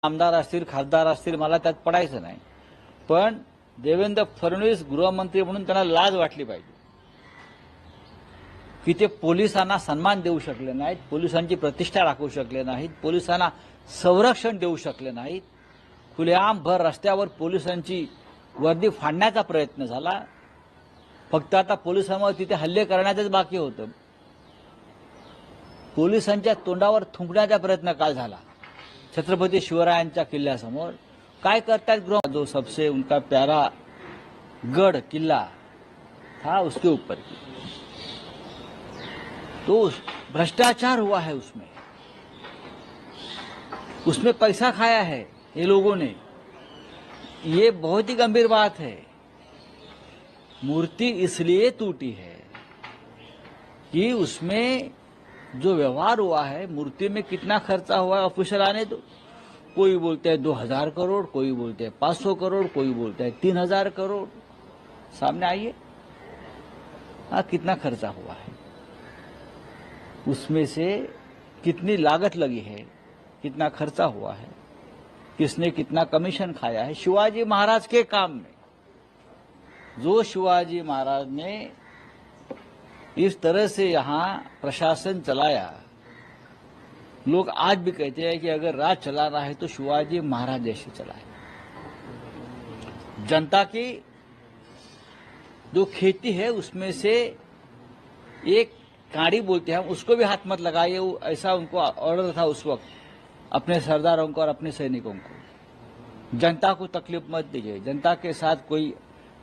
आमदार असतील, खासदार असतील, मला त्यात पडायचं नाही. पण देवेंद्र फडणवीस गृहमंत्री म्हणून त्यांना लाज वाटली पाहिजे की ते पोलिसांना सन्मान देऊ शकले नाहीत, पोलिसांची प्रतिष्ठा राखू शकले नाहीत, पोलिसांना संरक्षण देऊ शकले नाहीत. खुलेआम भर रस्त्यावर पोलिसांची वर्दी फाडण्याचा प्रयत्न झाला. फक्त आता पोलिसांवर तिथे हल्ले करण्याचंच बाकी होतं. पोलिसांच्या तोंडावर थुंकण्याचा प्रयत्न काल झाला छत्रपती शिवरायांच्या किल्ल्यासमोर. काय करतात गृह, जो सबसे उनका प्यारा गढ़ किला था उसके ऊपर की, तो भ्रष्टाचार हुआ है, उसमें पैसा खाया है ये लोगों ने. ये बहुत ही गंभीर बात है. मूर्ति इसलिए टूटी है कि उसमें जो व्यवहार हुआ है, मूर्ति में कितना खर्चा हुआ है ऑफिसर आने दो. कोई बोलते हैं 2000 करोड़, कोई बोलते हैं 500 करोड़, कोई बोलते हैं 3000 करोड़. सामने आइए, हाँ, कितना खर्चा हुआ है, उसमें से कितनी लागत लगी है, कितना खर्चा हुआ है, किसने कितना कमीशन खाया है. शिवाजी महाराज के काम में, जो शिवाजी महाराज ने इस तरह से यहाँ प्रशासन चलाया, लोग आज भी कहते हैं कि अगर राज चलाना है तो शिवाजी महाराज जैसे चलाए. जनता की जो खेती है उसमें से एक काड़ी बोलते हैं हम, उसको भी हाथ मत लगाइए. ऐसा उनको ऑर्डर था उस वक्त अपने सरदारों को और अपने सैनिकों को. जनता को तकलीफ मत दीजिए, जनता के साथ कोई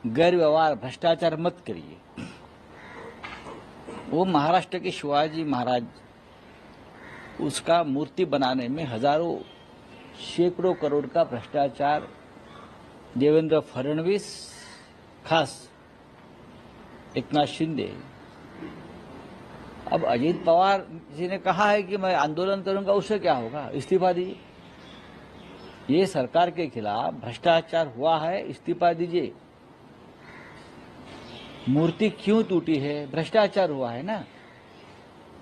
गैर व्यवहार, भ्रष्टाचार मत करिए. वो महाराष्ट्र के शिवाजी महाराज, उसका मूर्ति बनाने में हजारों सैकड़ों करोड़ का भ्रष्टाचार देवेंद्र फडणवीस, खास एकनाथ शिंदे. अब अजीत पवार जी ने कहा है कि मैं आंदोलन करूंगा, उससे क्या होगा, इस्तीफा दीजिए. ये सरकार के खिलाफ भ्रष्टाचार हुआ है, इस्तीफा दीजिए. मूर्ति क्यों टूटी है, भ्रष्टाचार हुआ है ना,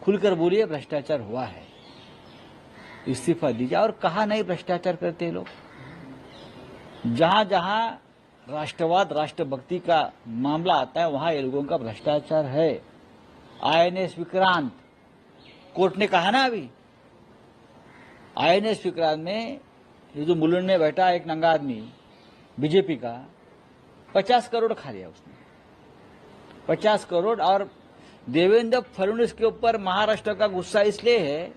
खुलकर बोलिए भ्रष्टाचार हुआ है, इस्तीफा दीजिए. और कहा नहीं भ्रष्टाचार करते हैं लोग. जहां जहां राष्ट्रवाद, राष्ट्रभक्ति का मामला आता है वहां ये लोगों का भ्रष्टाचार है. INS विक्रांत, कोर्ट ने कहा ना अभी, INS विक्रांत में ये जो मुलुंड में बैठा एक नंगा आदमी बीजेपी का, 50 करोड़ खा लिया उसने, 50 करोड़. और देवेंद्र फडणवीस के ऊपर महाराष्ट्र का गुस्सा इसलिए है,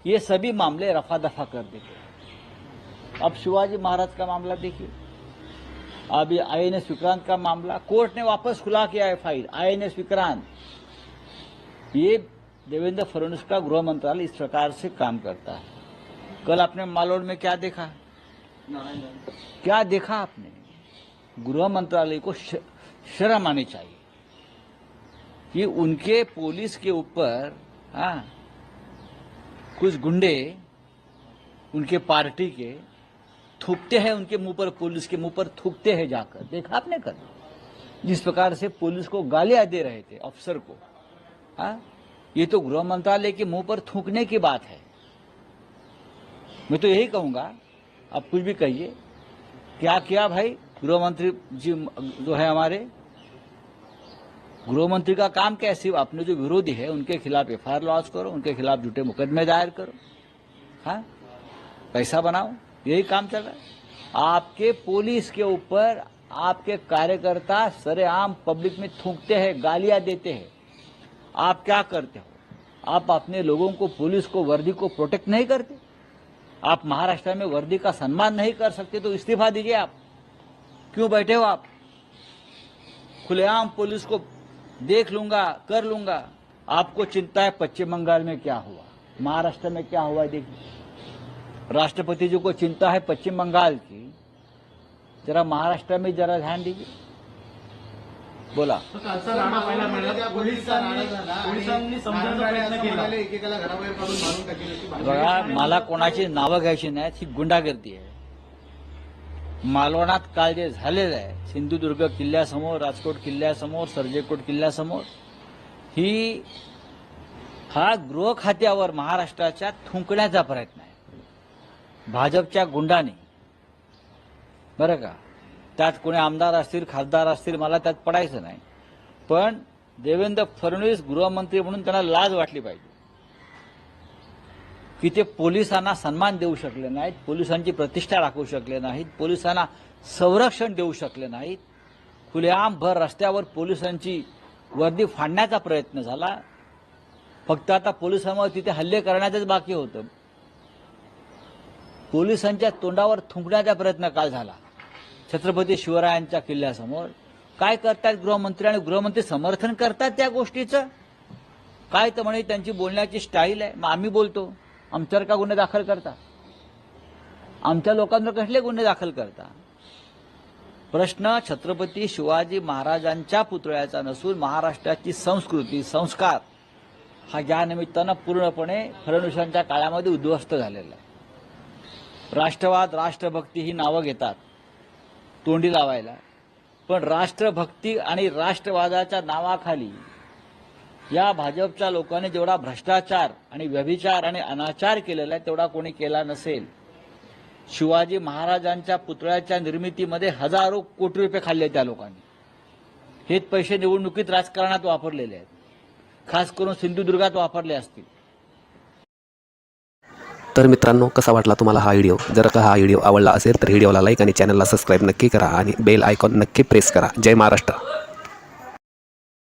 ये सभी मामले रफा दफा कर देते. अब शिवाजी महाराज का मामला देखिए, अभी INS विक्रांत का मामला कोर्ट ने वापस खुला किया है फाइल. INS विक्रांत, ये देवेंद्र फडणवीस का गृह मंत्रालय इस प्रकार से काम करता है. कल आपने मालोड में क्या देखा, क्या देखा आपने. गृह मंत्रालय को शर्म आनी चाहिए कि उनके पुलिस के ऊपर कुछ गुंडे उनके पार्टी के थूकते हैं, उनके मुंह पर, पुलिस के मुंह पर थूकते हैं जाकर. देखा आपने कल जिस प्रकार से पुलिस को गालियां दे रहे थे अफसर को. ये तो गृह मंत्रालय के मुंह पर थूकने की बात है. मैं तो यही कहूंगा, आप कुछ भी कहिए, क्या किया भाई गृह मंत्री जी जो है हमारे, गृह मंत्री का काम क्या है, सिर्फ अपने जो विरोधी है उनके खिलाफ FIR लॉन्च करो, उनके खिलाफ झूठे मुकदमे दायर करो, हाँ, पैसा बनाओ, यही काम चल रहा है. आपके पुलिस के ऊपर आपके कार्यकर्ता सरेआम पब्लिक में थूकते हैं, गालियां देते हैं. आप क्या करते हो, आप अपने लोगों को, पुलिस को, वर्दी को प्रोटेक्ट नहीं करते. आप महाराष्ट्र में वर्दी का सम्मान नहीं कर सकते तो इस्तीफा दीजिए. आप क्यों बैठे हो, आप खुलेआम पुलिस को देख लूंगा, कर लूंगा. आपको चिंता है पश्चिम बंगाल में क्या हुआ, महाराष्ट्र में क्या हुआ, देखिए. राष्ट्रपति जी को चिंता है पश्चिम बंगाल की, जरा महाराष्ट्र में जरा ध्यान दीजिए. बोला. बघा, मला कोणाची नावं घ्यायची नाहीत, ही गुंडागर्दी आहे. मालवणात काल जे झालेलं आहे, सिंधुदुर्ग किल्ल्यासमोर, राजकोट किल्ल्यासमोर, सर्जेकोट किल्ल्यासमोर, हा गृह खात्यावर महाराष्ट्राच्या थुंकण्याचा प्रयत्न आहे. भाजपच्या गुंडाने, बरं का, त्यात कोणी आमदार असतील खासदार असतील मला त्यात पडायचं नाही, पण देवेंद्र फडणवीस गृहमंत्री म्हणून त्यांना लाज वाटली पाहिजे की ते पोलिसांना सन्मान देऊ शकले नाहीत, पोलिसांची प्रतिष्ठा राखू शकले नाहीत, पोलिसांना संरक्षण देऊ शकले नाहीत. खुलेआम भर रस्त्यावर पोलिसांची वर्दी फाडण्याचा प्रयत्न झाला. फक्त आता पोलिसांवर तिथे हल्ले करण्याचंच बाकी होतं. पोलिसांच्या तोंडावर थुंकण्याचा प्रयत्न काल झाला छत्रपती शिवरायांच्या किल्ल्यासमोर. काय करतात गृहमंत्री, आणि गृहमंत्री समर्थन करतात त्या गोष्टीचं? काय तर म्हणे त्यांची बोलण्याची स्टाईल आहे. मग आम्ही बोलतो आमच्यावर का गुन्हे दाखल करता, आमच्या लोकांवर कसले गुन्हे दाखल करता? प्रश्न छत्रपती शिवाजी महाराजांच्या पुतळ्याचा नसून महाराष्ट्राची संस्कृती संस्कार हा या निमित्तानं पूर्णपणे फडणवीसांच्या काळामध्ये उद्ध्वस्त झालेला आहे. राष्ट्रवाद राष्ट्रभक्ती ही नावं घेतात तोंडी लावायला, पण राष्ट्रभक्ती आणि राष्ट्रवादाच्या नावाखाली या भाजपच्या लोकांनी जेवढा भ्रष्टाचार आणि व्यभिचार आणि अनाचार केलेला आहे तेवढा कोणी केला नसेल. शिवाजी महाराजांच्या पुतळ्याच्या निर्मितीमध्ये हजारो कोटी रुपये खाल्ले त्या लोकांनी. हेच पैसे निवडणुकीत राजकारणात वापरलेले आहेत, खास करून सिंधुदुर्गात वापरले असतील. तर मित्रांनो, कसा वाटला तुम्हाला हा व्हिडिओ? जर का हा व्हिडिओ आवडला असेल तर व्हिडिओला लाईक आणि चॅनलला सबस्क्राईब नक्की करा आणि बेल आयकॉन नक्की प्रेस करा. जय महाराष्ट्र.